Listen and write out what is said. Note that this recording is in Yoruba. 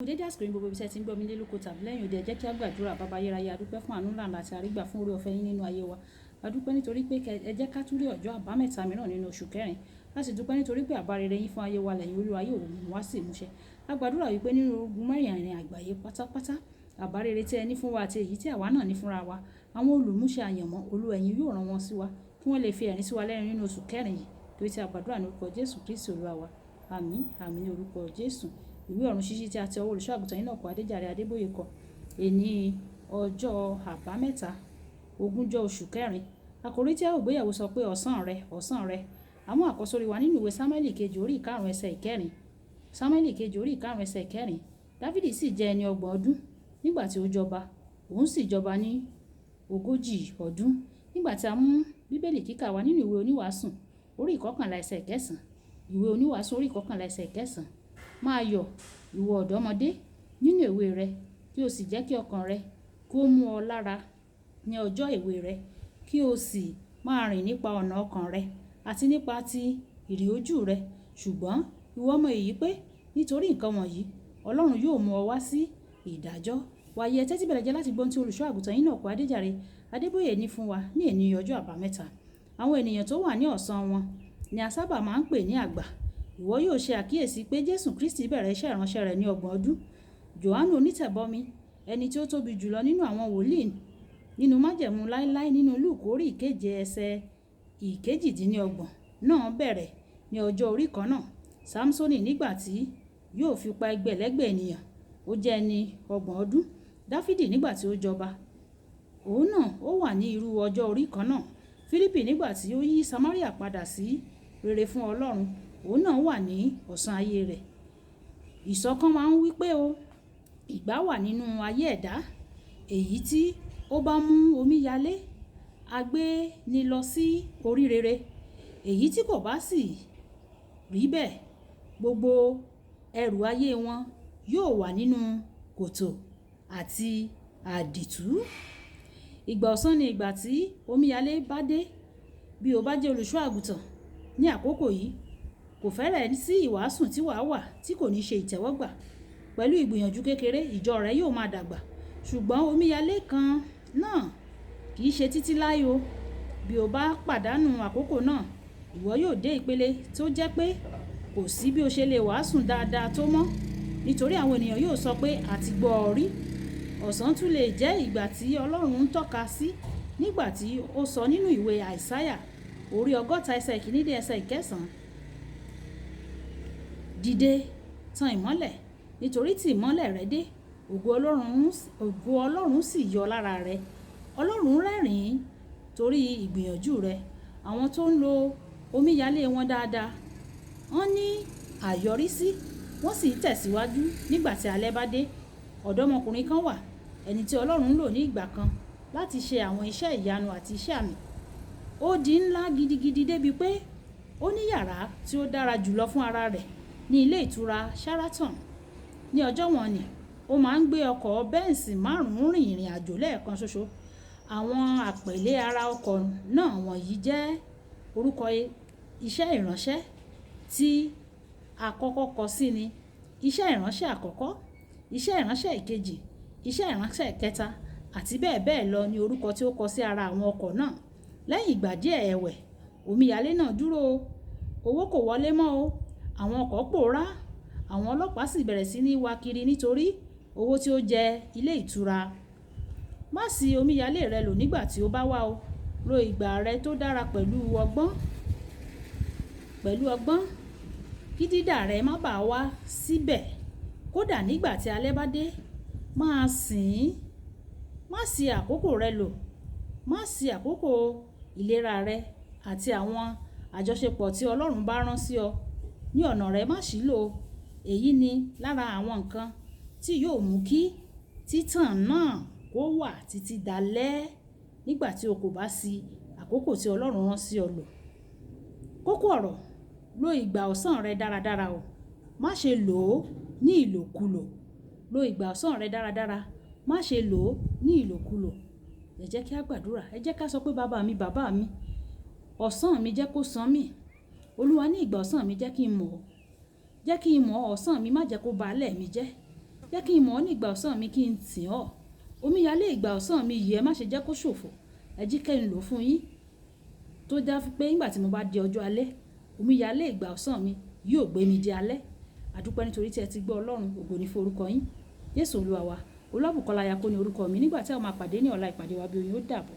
Dédé àsìkò yìí gbogbo ibi tí ẹ ti ń gbọ́ mi nílé lóko tàbí lẹ́yìn òde, ẹ jẹ́ kí a gbàdúrà. Baba ayérayé, a dúpẹ́ fún àánú ńlá àti àrígbà fún oore ọ̀fẹ́ yín nínú ayé wa. A dúpẹ́ nítorí pé ẹ jẹ́ ká tún rí ọjọ́ àbámẹ́ta mìíràn nínú oṣù kẹrin. A sì dúpẹ́ nítorí pé àbá rere yín fún ayé wa lẹ́yìn Olúwa yóò mú wá sí ìmúṣẹ. A gbàdúrà wípé nínú ogun mẹ́rẹ̀ẹ̀rin àgbáyé pátápátá, àbá rere tí ẹ ní fún wa àti èyí tí àwa náà ní fúnra wa, àwọn olùmúṣẹ àyànmọ́ Olúwa ẹ̀yin yóò rán wọn sí wa kí wọ́n lè fi ẹ̀rín sí wa lẹ́rìn nínú oṣù kẹrin yìí. Torí tí a gbàdúrà ní orúkọ Jésù Kristi Olúwa wa. Àmín, àmín ní orúkọ Jésù. Ìwé ọ̀run ṣíṣí tí a ti ọwọ́ olùṣọ́ àgùntàn Enoch Adéjàre Adébóyè kọ. Èní ọjọ́ àbámẹ́ta, ogúnjọ́ oṣù kẹrin. Àkòrí tí a ó gbéyẹ̀wò sọ pé ọ̀sán rẹ, ọ̀sán rẹ. Àmú àkọ́sórí wa nínú ìwé Sámúẹ́lì kejì orí ìkarùn ẹsẹ̀ ìkẹrin. Sámúẹ́lì kejì orí ìkarùn ẹsẹ̀ ìkẹrin. Dáfídì sì jẹ́ ẹni 30 ọdún nígbà tí ó jọba. Òun sì jọba ní 40 ọdún. Nígbà tí a mú Bíbélì kíkà wa nínú ìwé oníwàásù orí 11 ẹsẹ̀ 9. Ìwé oníwàásù orí 11 ẹsẹ̀ 9. Máa yọ̀ ìwọ ọ̀dọ́mọdé nínú èwe rẹ, kí o sì jẹ́ kí ọkàn rẹ kó mú ọ lára ní ọjọ́ èwe rẹ, kí o sì máa rìn nípa ọ̀nà ọkàn rẹ àti nípa ti ìrì ojú rẹ. Ṣùgbọ́n ìwọ mọ èyí pé nítorí nǹkan wọ̀nyí Ọlọ́run yóò mú ọ wá sí ìdájọ́. Wàyí ẹ tẹ́tí bẹ̀rẹ̀ jẹ́ láti gbọ́n tí olùṣọ́ àgùntàn Enoch Adéjàre Adébóyè ní fún wa ní èní ọjọ́ àbámẹ́ta. Àwọn ènìyàn tó wà ní ọ̀sán wọn ni a sábà máa ń pè ní àgbà. Ìwọ yóò ṣe àkíyèsí pé Jésù Kristi bẹ̀rẹ̀ iṣẹ́ ìránṣẹ́ rẹ̀ ní 30 ọdún. Jòhánù onítẹ̀bọmi, ẹni tí ó tóbi jùlọ nínú àwọn wòlíì nínú májẹ̀mú láíláí nínú Lúùkù orí 7 ẹsẹ̀ 28 náà bẹ̀rẹ̀ ní ọjọ́ orí kan náà. Sámsónì nígbà tí yóò fi pa ẹgbẹ̀lẹ́gbẹ̀ ènìyàn, ó jẹ́ ẹni 30 ọdún. Dáfídì nígbà tí ó jọba, òun náà ó wà ní irú ọjọ́ orí kan náà. Fílípì nígbà tí ó yí Samaria padà sí rere fún Ọlọ́run, òun náà wà ní ọ̀sán ayé rẹ̀. Ìsọ̀kan máa ń wí pé ìgbà wà nínú ayé ẹ̀dá, èyí tí ó bá mú omíyalé a gbé ni lọ sí orí rere. Èyí tí kò bá sì rí bẹ́ẹ̀, gbogbo ẹrù ayé wọn yóò wà nínú kòtò àti àdìtú. Ìgbà ọ̀sán ni ìgbà tí omíyalé bá dé. Bí o bá jẹ́ olùṣọ́ àgùntàn ní àkókò yìí, kò fẹ́rẹ̀ sí ìwàásù tí wàá wà tí kò ní ṣe ìtẹ́wọ́gbà. Pẹ̀lú ìgbìyànjú kékeré, ìjọ rẹ yóò máa dàgbà. Ṣùgbọ́n omíyalé kan náà kì í ṣe títí láé o. Bí o bá pàdánù àkókò náà, ìwọ yóò dé ìpele tó jẹ́ pé kò sí bí o ṣe lè wàásù dáadáa tó mọ́. Nítorí àwọn ènìyàn yóò sọ pé a ti gbọ́ ọ rí. Ọ̀sán tún lè jẹ́ ìgbà tí Ọlọ́run ń tọ́ka sí nígbà tí ó sọ nínú ìwé Àìsáyà orí 60 ẹsẹ̀ 1 dé ẹsẹ̀ 9. Dìde, tan ìmọ́lẹ̀, nítorí tí ìmọ́lẹ̀ rẹ dé, ògo Ọlọ́run sì yọ lára rẹ. Ọlọ́run rẹ́rìn-ín torí ìgbìyànjú rẹ. Àwọn tó ń lo omíyalé wọn dáadáa, wọ́n ní àyọrísí, wọ́n sì tẹ̀síwájú nígbà tí alẹ́ bá dé. Ọ̀dọ́mọkùnrin kan wà, ẹni tí Ọlọ́run lò ní ìgbà kan láti ṣe àwọn iṣẹ́ ìyanu àti iṣẹ́ àmì. Ó di ńlá gidigidi débi pé ó ní yàrá tí ó dára jùlọ fún ara rẹ̀ ní ilé ìtura Sheraton. Ní ọjọ́ wọn ni ó máa ń gbé ọkọ̀ bẹ́ǹsì 5 rin ìrìn àjò lẹ́ẹ̀kan ṣoṣo. Àwọn àpèlé ara ọkọ̀ náà wọ̀nyí jẹ́ orúkọ iṣẹ́ ìránṣẹ́ tí àkọ́kọ́ kọ sí ni. Iṣẹ́ ìránṣẹ́ àkọ́kọ́, iṣẹ́ ìránṣẹ́ ìkejì, iṣẹ́ ìránṣẹ́ ìkẹta àti bẹ́ẹ̀ bẹ́ẹ̀ lọ ni orúkọ tí ó kọ sí ara àwọn ọkọ̀ náà. Lẹ́yìn ìgbà díẹ̀ ẹ̀wẹ̀, omíyalé náà dúró. Owó kò wọlé mọ́ o. Àwọn ọkọ̀ pòórá. Àwọn ọlọ́pàá sì bẹ̀rẹ̀ sí ní wá kiri nítorí owó tí ó jẹ ilé ìtura. Má ṣì omíyalé rẹ lò nígbà tí ó bá wá o. Lo ìgbà rẹ tó dára pẹ̀lú ọgbọ́n kí dídà rẹ má bàa wá síbẹ̀. Kódà nígbà tí alẹ́ bá dé, máa sìn. Má ṣì àkókò rẹ lò. Má ṣì àkókò ìlera rẹ àti àwọn àjọṣepọ̀ tí Ọlọ́run bá rán sí ọ ní ọ̀nà rẹ. Má ṣì lò. Èyí ni lára àwọn nǹkan tí yóò mú kí títàn náà kó wà títí dalẹ́ nígbà tí o kò bá ṣì àkókò tí Ọlọ́run rán sí ọ lò. Kókó ọ̀rọ̀: lo ìgbà ọ̀sán rẹ dáradára o. Má ṣe lò ó ní ìlòkulò. Lo ìgbà ọ̀sán rẹ dáradára. Má ṣe lò ó ní ìlòkulò. Ẹ jẹ́ kí a gbàdúrà. Ẹ jẹ́ ká sọ pé bàbá mi, ọ̀sán mi jẹ́ kó sán mi. Olúwa, ní ìgbà ọ̀sán mi jẹ́ kí n mọ̀ ọ́. Jẹ́ kí n mọ̀ ọ̀sán mi, má jẹ́ kó ba alẹ́ mi jẹ́. Jẹ́ kí n mọ̀ ọ́ ní ìgbà ọ̀sán mi kí n sìn ọ́. Omíyalé ìgbà ọ̀sán mi yìí ẹ má ṣe jẹ́ kó ṣòfò. Ẹ jí kí n lò fún yín. Tó já pé nígbà tí mo bá di ọjọ́ alẹ́, omíyalé ìgbà ọ̀sán mi yóò gbé mi di alẹ́. Àdúpẹ́ nítorí tí ẹ ti gbọ́ Ọlọ́run, ògo ni fún orúkọ yín. Jésù Olúwa wa. Olúwabùkọ́lá Ayako ni orúkọ mi. Nígbà tí a máa pàdé ní ọ̀la ìpàdé wa bí oyin ó dàbọ̀.